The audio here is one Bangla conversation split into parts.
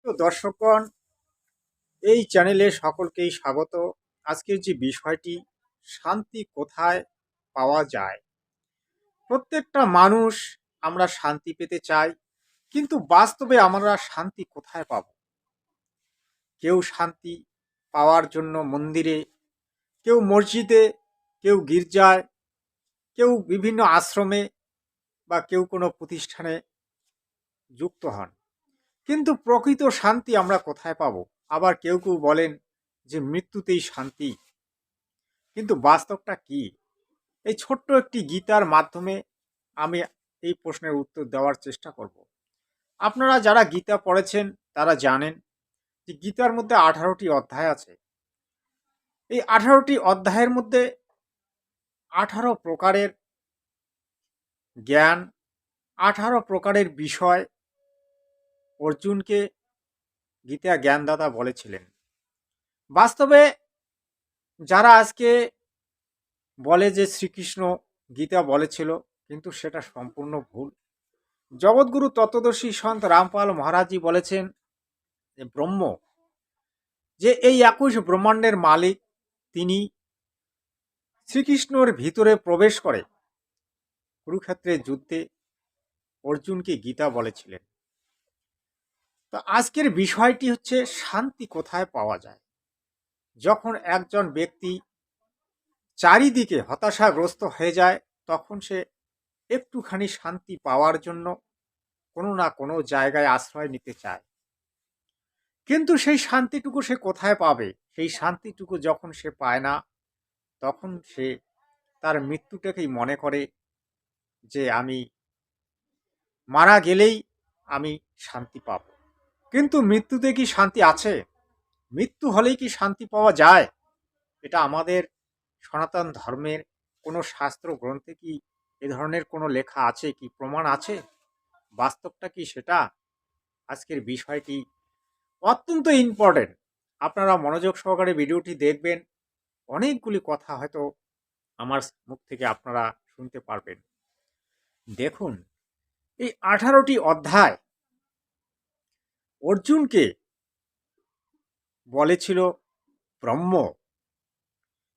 তো দর্শকগণ, এই চ্যানেলে সকলকেই স্বাগত। আজকের যে বিষয়টি, শান্তি কোথায় পাওয়া যায়। প্রত্যেকটা মানুষ আমরা শান্তি পেতে চাই, কিন্তু বাস্তবে আমরা শান্তি কোথায় পাব? কেউ শান্তি পাওয়ার জন্য মন্দিরে, কেউ মসজিদে, কেউ গির্জায়, কেউ বিভিন্ন আশ্রমে বা কেউ কোনো প্রতিষ্ঠানে যুক্ত হন। কিন্তু প্রকৃত শান্তি আমরা কোথায় পাব? আবার কেউ কেউ বলেন যে মৃত্যুতেই শান্তি। কিন্তু বাস্তবটা কি? এই ছোট্ট একটি গীতার মাধ্যমে আমি এই প্রশ্নের উত্তর দেওয়ার চেষ্টা করব। আপনারা যারা গীতা পড়েছেন তারা জানেন যে গীতার মধ্যে 18টি অধ্যায় আছে। এই 18টি অধ্যায়ের মধ্যে 18 প্রকারের জ্ঞান, 18 প্রকারের বিষয় অর্জুনকে গীতা জ্ঞানদাতা বলেছিলেন। বাস্তবে যারা আজকে বলে যে শ্রীকৃষ্ণ গীতা বলেছিল, কিন্তু সেটা সম্পূর্ণ ভুল। জগৎগুরু তত্ত্বদর্শী সন্ত রামপাল মহারাজজি বলেছেন যে ব্রহ্ম, যে এই 21 ব্রহ্মাণ্ডের মালিক, তিনি শ্রীকৃষ্ণর ভিতরে প্রবেশ করে কুরুক্ষেত্রের যুদ্ধে অর্জুনকে গীতা বলেছিলেন। তো আজকের বিষয়টি হচ্ছে শান্তি কোথায় পাওয়া যায়। যখন একজন ব্যক্তি চারিদিকে হতাশাগ্রস্ত হয়ে যায়, তখন সে একটুখানি শান্তি পাওয়ার জন্য কোনো না কোনো জায়গায় আশ্রয় নিতে চায়। কিন্তু সেই শান্তিটুকু সে কোথায় পাবে? সেই শান্তিটুকু যখন সে পায় না, তখন সে তার মৃত্যুটাকেই মনে করে যে আমি মারা গেলেই আমি শান্তি পাব। কিন্তু মৃত্যুতে কি শান্তি আছে? মৃত্যু হলেই কি শান্তি পাওয়া যায়? এটা আমাদের সনাতন ধর্মের কোনো শাস্ত্র গ্রন্থে কি এ ধরনের কোনো লেখা আছে, কি প্রমাণ আছে? বাস্তবটা কি সেটা? আজকের বিষয়টি অত্যন্ত ইম্পর্টেন্ট। আপনারা মনোযোগ সহকারে ভিডিওটি দেখবেন। অনেকগুলি কথা হয়তো আমার মুখ থেকে আপনারা শুনতে পারবেন। দেখুন, এই 18টি অধ্যায় অর্জুনকে বলেছিল ব্রহ্ম,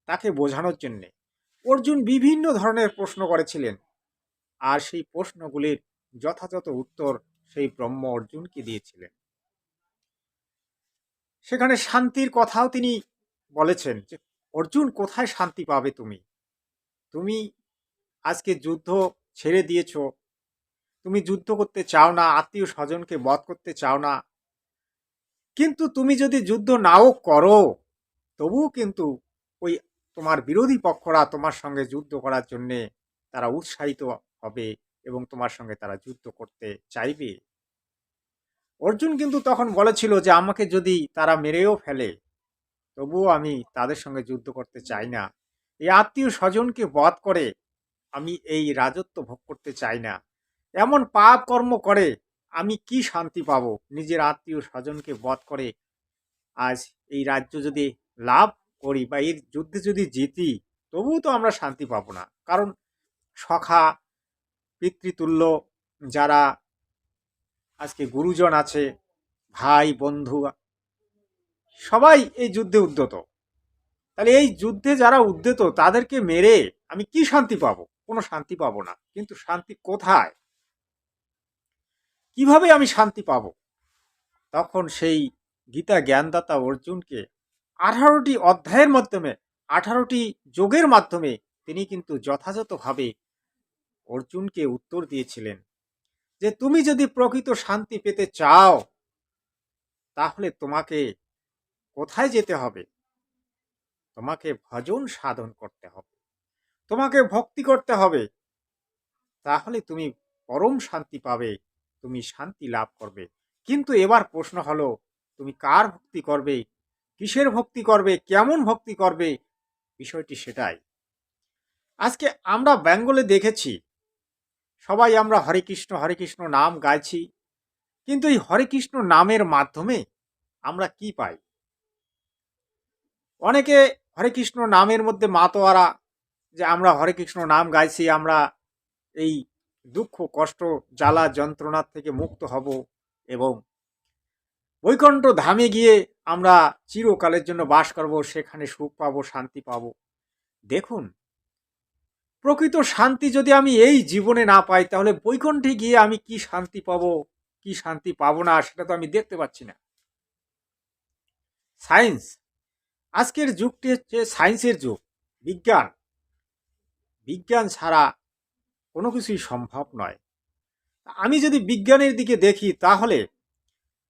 তাকে বোঝানোর জন্যে। অর্জুন বিভিন্ন ধরনের প্রশ্ন করেছিলেন, আর সেই প্রশ্নগুলির যথাযথ উত্তর সেই ব্রহ্ম অর্জুনকে দিয়েছিলেন। সেখানে শান্তির কথাও তিনি বলেছেন যে অর্জুন, কোথায় শান্তি পাবে তুমি? তুমি আজকে যুদ্ধ ছেড়ে দিয়েছ, তুমি যুদ্ধ করতে চাও না, আত্মীয় স্বজনকে বধ করতে চাও না। কিন্তু তুমি যদি যুদ্ধ নাও করো, তবুও কিন্তু ওই তোমার বিরোধী পক্ষরা তোমার সঙ্গে যুদ্ধ করার জন্যে তারা উৎসাহিত হবে এবং তোমার সঙ্গে তারা যুদ্ধ করতে চাইবে। অর্জুন কিন্তু তখন বলেছিল যে আমাকে যদি তারা মেরেও ফেলে, তবুও আমি তাদের সঙ্গে যুদ্ধ করতে চাই না। এই আত্মীয় স্বজনকে বধ করে আমি এই রাজত্ব ভোগ করতে চাই না। এমন পাপ কর্ম করে আমি কি শান্তি পাবো? নিজের আত্মীয় স্বজনকে বধ করে আজ এই রাজ্য যদি লাভ করি বা এই যুদ্ধে যদি জিতি, তবুও তো আমরা শান্তি পাবো না। কারণ সখা, পিতৃতুল্য যারা আজকে গুরুজন আছে, ভাই বন্ধু, সবাই এই যুদ্ধে উদ্যত। তাহলে এই যুদ্ধে যারা উদ্যত তাদেরকে মেরে আমি কি শান্তি পাবো? কোনো শান্তি পাবো না। কিন্তু শান্তি কোথায়? কিভাবে আমি শান্তি পাবো? তখন সেই গীতা জ্ঞানদাতা অর্জুনকে 18টি অধ্যায়ের মাধ্যমে, 18টি যোগের মাধ্যমে তিনি কিন্তু যথাযথভাবে অর্জুনকে উত্তর দিয়েছিলেন যে তুমি যদি প্রকৃত শান্তি পেতে চাও, তাহলে তোমাকে কোথায় যেতে হবে? তোমাকে ভজন সাধন করতে হবে, তোমাকে ভক্তি করতে হবে। তাহলে তুমি পরম শান্তি পাবে, তুমি শান্তি লাভ করবে। কিন্তু এবার প্রশ্ন হলো, তুমি কার ভক্তি করবে, কিসের ভক্তি করবে, কেমন ভক্তি করবে? বিষয়টি সেটাই। আজকে আমরা বেঙ্গলে দেখেছি, সবাই আমরা হরে কৃষ্ণ নাম গাইছি, কিন্তু এই হরে কৃষ্ণ নামের মাধ্যমে আমরা কি পাই? অনেকে হরে কৃষ্ণ নামের মধ্যে মাতোয়ারা, যে আমরা হরে কৃষ্ণ নাম গাইছি, আমরা এই দুঃখ কষ্ট জ্বালা যন্ত্রণার থেকে মুক্ত হব এবং বৈকুণ্ঠ ধামে গিয়ে আমরা চিরকালের জন্য বাস করব, সেখানে সুখ পাবো, শান্তি পাবো। দেখুন, প্রকৃত শান্তি যদি আমি এই জীবনে না পাই, তাহলে বৈকুণ্ঠে গিয়ে আমি কি শান্তি পাবো, কি শান্তি পাবো না, সেটা তো আমি দেখতে পাচ্ছি না। সায়েন্স, আজকের যুগটি হচ্ছে সায়েন্সের যুগ। বিজ্ঞান, বিজ্ঞান ছাড়া কোনো কিছুই সম্ভব নয়। আমি যদি বিজ্ঞানের দিকে দেখি, তাহলে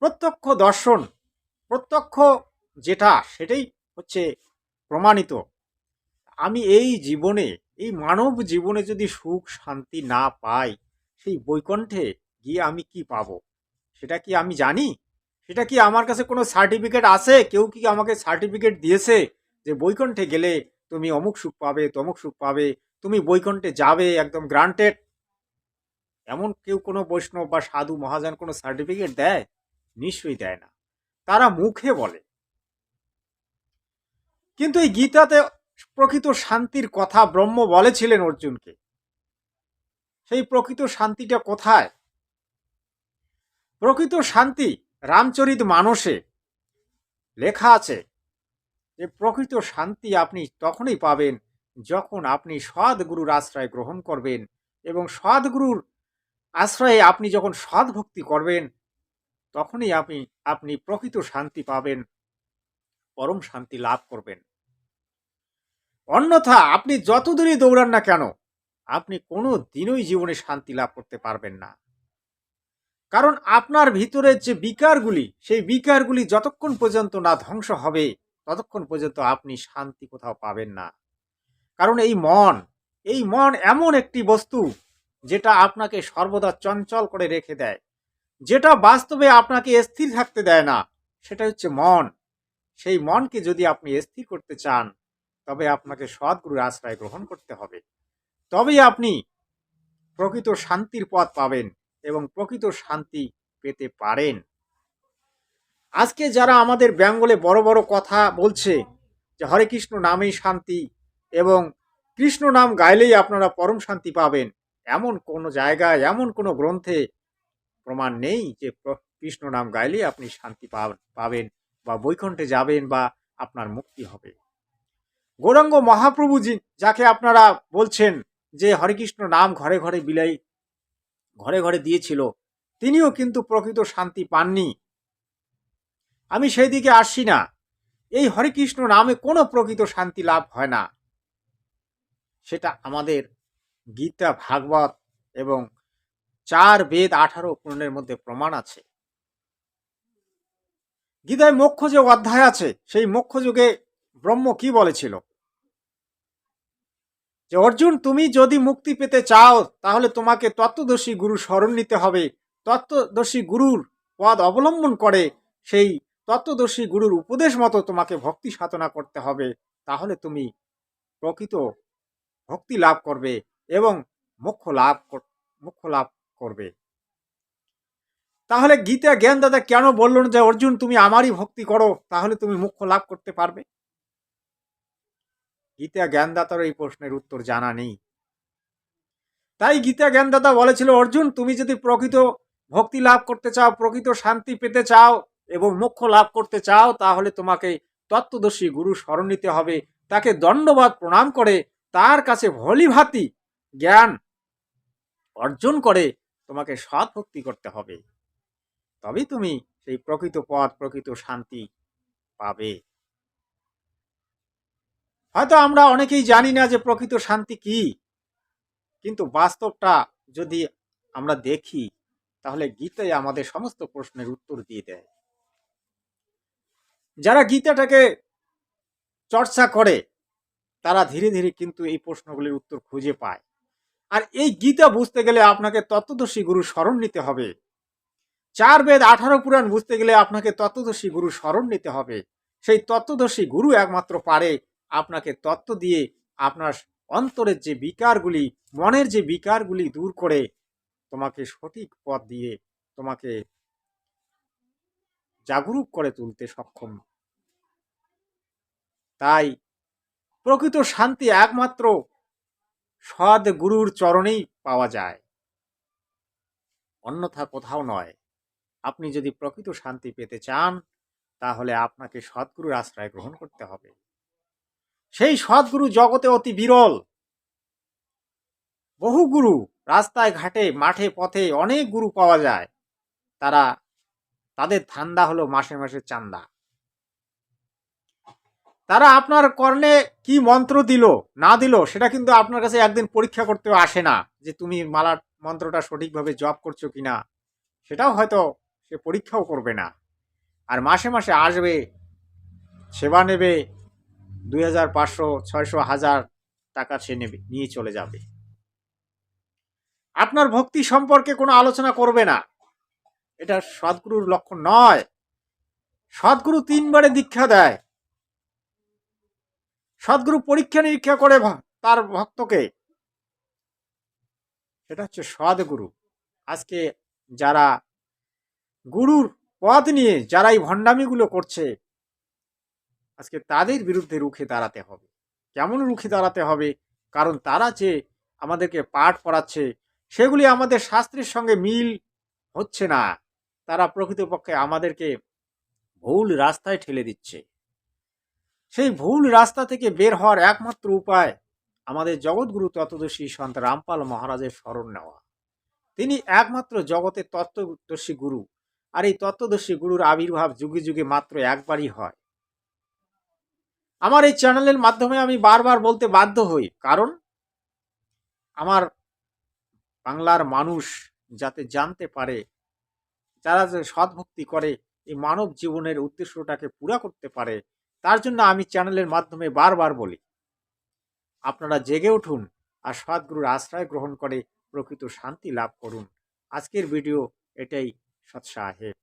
প্রত্যক্ষ দর্শন, প্রত্যক্ষ যেটা, সেটাই হচ্ছে প্রমাণিত। আমি এই জীবনে, এই মানব জীবনে যদি সুখ শান্তি না পাই, সেই বৈকুণ্ঠে গিয়ে আমি কি পাবো সেটা কি আমি জানি? সেটা কি আমার কাছে কোনো সার্টিফিকেট আছে? কেউ কি আমাকে সার্টিফিকেট দিয়েছে যে বৈকুণ্ঠে গেলে তুমি অমুক সুখ পাবে, তমুক সুখ পাবে, তুমি বৈকুণ্ঠে যাবে, একদম গ্রান্টেড? এমন কেউ কোনো বৈষ্ণব বা সাধু মহাজন কোনো সার্টিফিকেট দেয়? নিশ্চয়ই দেয় না, তারা মুখে বলে। কিন্তু এই গীতাতে প্রকৃত শান্তির কথা ব্রহ্ম বলেছিলেন অর্জুনকে। সেই প্রকৃত শান্তিটা কোথায়? প্রকৃত শান্তি রামচরিত মানসে লেখা আছে যে প্রকৃত শান্তি আপনি তখনই পাবেন যখন আপনি সদ্গুরুর আশ্রয় গ্রহণ করবেন, এবং সদ্গুরুর আশ্রয়ে আপনি যখন সদ্ভক্তি করবেন, তখনই আপনি প্রকৃত শান্তি পাবেন, পরম শান্তি লাভ করবেন। অন্যথা আপনি যত দূরই দৌড়ান না কেন, আপনি কোনো দিনই জীবনে শান্তি লাভ করতে পারবেন না। কারণ আপনার ভিতরের যে বিকারগুলি, সেই বিকারগুলি যতক্ষণ পর্যন্ত না ধ্বংস হবে, ততক্ষণ পর্যন্ত আপনি শান্তি কোথাও পাবেন না। কারণ এই মন এমন একটি বস্তু যেটা আপনাকে সর্বদা চঞ্চল করে রেখে দেয়, যেটা বাস্তবে আপনাকে স্থির থাকতে দেয় না, সেটা হচ্ছে মন। সেই মনকে যদি আপনি স্থির করতে চান, তবে আপনাকে সদ্গুরুর আশ্রয় গ্রহণ করতে হবে। তবেই আপনি প্রকৃত শান্তির পথ পাবেন এবং প্রকৃত শান্তি পেতে পারেন। আজকে যারা আমাদের বেঙ্গলে বড় বড় কথা বলছে যে হরে কৃষ্ণ নামেই শান্তি, এবং কৃষ্ণ নাম গাইলেই আপনারা পরম শান্তি পাবেন, এমন কোনো জায়গায়, এমন কোনো গ্রন্থে প্রমাণ নেই যে কৃষ্ণ নাম গাইলেই আপনি শান্তি পাবেন বা বৈকুণ্ঠে যাবেন বা আপনার মুক্তি হবে। গৌরাঙ্গ মহাপ্রভুজি, যাকে আপনারা বলছেন যে হরে কৃষ্ণ নাম ঘরে ঘরে ঘরে ঘরে দিয়েছিল, তিনিও কিন্তু প্রকৃত শান্তি পাননি। আমি সেই দিকে আসছি না। এই হরে কৃষ্ণ নামে কোনো প্রকৃত শান্তি লাভ হয় না। সেটা আমাদের গীতা, ভাগবত এবং 4 বেদ 18 পুরাণের মধ্যে প্রমাণ আছে। গীতায় মোক্ষ যে অধ্যায় আছে, সেই মোক্ষ যুগে ব্রহ্ম কি বলেছিল যে অর্জুন, তুমি যদি মুক্তি পেতে চাও, তাহলে তোমাকে তত্ত্বদর্শী গুরু শরণ নিতে হবে। তত্ত্বদর্শী গুরুর পদ অবলম্বন করে সেই তত্ত্বদর্শী গুরুর উপদেশ মতো তোমাকে ভক্তি সাধনা করতে হবে, তাহলে তুমি প্রকৃত ভক্তি লাভ করবে এবং মোক্ষ লাভ করবে। তাহলে গীতা জ্ঞানদাতা কেন বললেন যে অর্জুন, তুমি আমারই ভক্তি করো, তাহলে তুমি মোক্ষ লাভ করতে পারবে? গীতা জ্ঞানদাতার এই প্রশ্নের উত্তর জানা নেই। তাই গীতা জ্ঞানদাতা বলেছিল, অর্জুন, তুমি যদি প্রকৃত ভক্তি লাভ করতে চাও, প্রকৃত শান্তি পেতে চাও এবং মোক্ষ লাভ করতে চাও, তাহলে তোমাকে তত্ত্বদর্শী গুরু শরণ নিতে হবে। তাকে দণ্ডবাদ প্রণাম করে তার কাছে ভলিভাতি জ্ঞান অর্জন করে তোমাকে সৎ ভক্তি করতে হবে, তবেই তুমি সেই প্রকৃত পথ, প্রকৃত শান্তি পাবে। হয়তো আমরা অনেকেই জানি না যে প্রকৃত শান্তি কি, কিন্তু বাস্তবটা যদি আমরা দেখি, তাহলে গীতাই আমাদের সমস্ত প্রশ্নের উত্তর দিয়ে দেয়। যারা গীতাটাকে চর্চা করে, তারা ধীরে ধীরে কিন্তু এই প্রশ্নগুলির উত্তর খুঁজে পায়। আর এই গীতা বুঝতে গেলে আপনাকে তত্ত্বদর্শী গুরু শরণ নিতে হবে। 4 বেদ 18 পুরাণ বুঝতে গেলে আপনাকে তত্ত্বদর্শী গুরু শরণ নিতে হবে। সেই তত্ত্বদর্শী গুরু একমাত্র পারে আপনাকে তত্ত্ব দিয়ে আপনার অন্তরের যে বিকারগুলি, মনের যে বিকারগুলি দূর করে তোমাকে সঠিক পথ দিয়ে তোমাকে জাগরুক করে তুলতে সক্ষম। তাই প্রকৃত শান্তি একমাত্র সৎ গুরুর চরণেই পাওয়া যায়, অন্যথা কোথাও নয়। আপনি যদি প্রকৃত শান্তি পেতে চান তাহলে আপনাকে সদ্গুরুর আশ্রয় গ্রহণ করতে হবে। সেই সদ্গুরু জগতে অতি বিরল। বহু গুরু, রাস্তায় ঘাটে মাঠে পথে অনেক গুরু পাওয়া যায়, তাদের ধান্দা হলো মাসে মাসে চান্দা। তারা আপনার কর্ণে কি মন্ত্র দিল না দিল সেটা কিন্তু আপনার কাছে একদিন পরীক্ষা করতেও আসে না, যে তুমি মালার মন্ত্রটা সঠিকভাবে জপ করছো কিনা, সেটাও হয়তো সে পরীক্ষাও করবে না। আর মাসে মাসে আসবে, সেবা নেবে, 2,000, 500, 600, 1000 টাকা সে নেবে, নিয়ে চলে যাবে। আপনার ভক্তি সম্পর্কে কোনো আলোচনা করবে না। এটা সদ্গুরুর লক্ষণ নয়। সদ্গুরু 3 বারে দীক্ষা দেয়। সদ্গুরু পরীক্ষা নিরীক্ষা করে তার ভক্তকে। সেটা হচ্ছে সদ্গুরু। আজকে যারা গুরুর পদ নিয়ে যারা এই ভণ্ডামিগুলো করছে, আজকে তাদের বিরুদ্ধে রুখে দাঁড়াতে হবে। কেমন রুখে দাঁড়াতে হবে? কারণ তারা যে আমাদেরকে পাঠ পড়াচ্ছে সেগুলি আমাদের শাস্ত্রের সঙ্গে মিল হচ্ছে না। তারা প্রকৃতপক্ষে আমাদেরকে ভুল রাস্তায় ঠেলে দিচ্ছে। সেই ভুল রাস্তা থেকে বের হওয়ার একমাত্র উপায় আমাদের জগৎগুরু তত্ত্বদর্শী সন্ত রামপাল মহারাজের শরণ নেওয়া। তিনি একমাত্র জগতের তত্ত্বদর্শী গুরু। আর এই তত্ত্বদর্শী গুরুর আবির্ভাব যুগে যুগে মাত্র একবারই হয়। আমার এই চ্যানেলের মাধ্যমে আমি বারবার বলতে বাধ্য হই, কারণ আমার বাংলার মানুষ যাতে জানতে পারে, যারা যে সদ্ভক্তি করে এই মানব জীবনের উদ্দেশ্যটাকে পুরা করতে পারে, তার জন্য আমি চ্যানেলের মাধ্যমে বারবার বলি, আপনারা জেগে উঠুন আর সদ্গুরুর আশ্রয় গ্রহণ করে প্রকৃত শান্তি লাভ করুন। আজকের ভিডিও এটাই। সৎ সাহেব।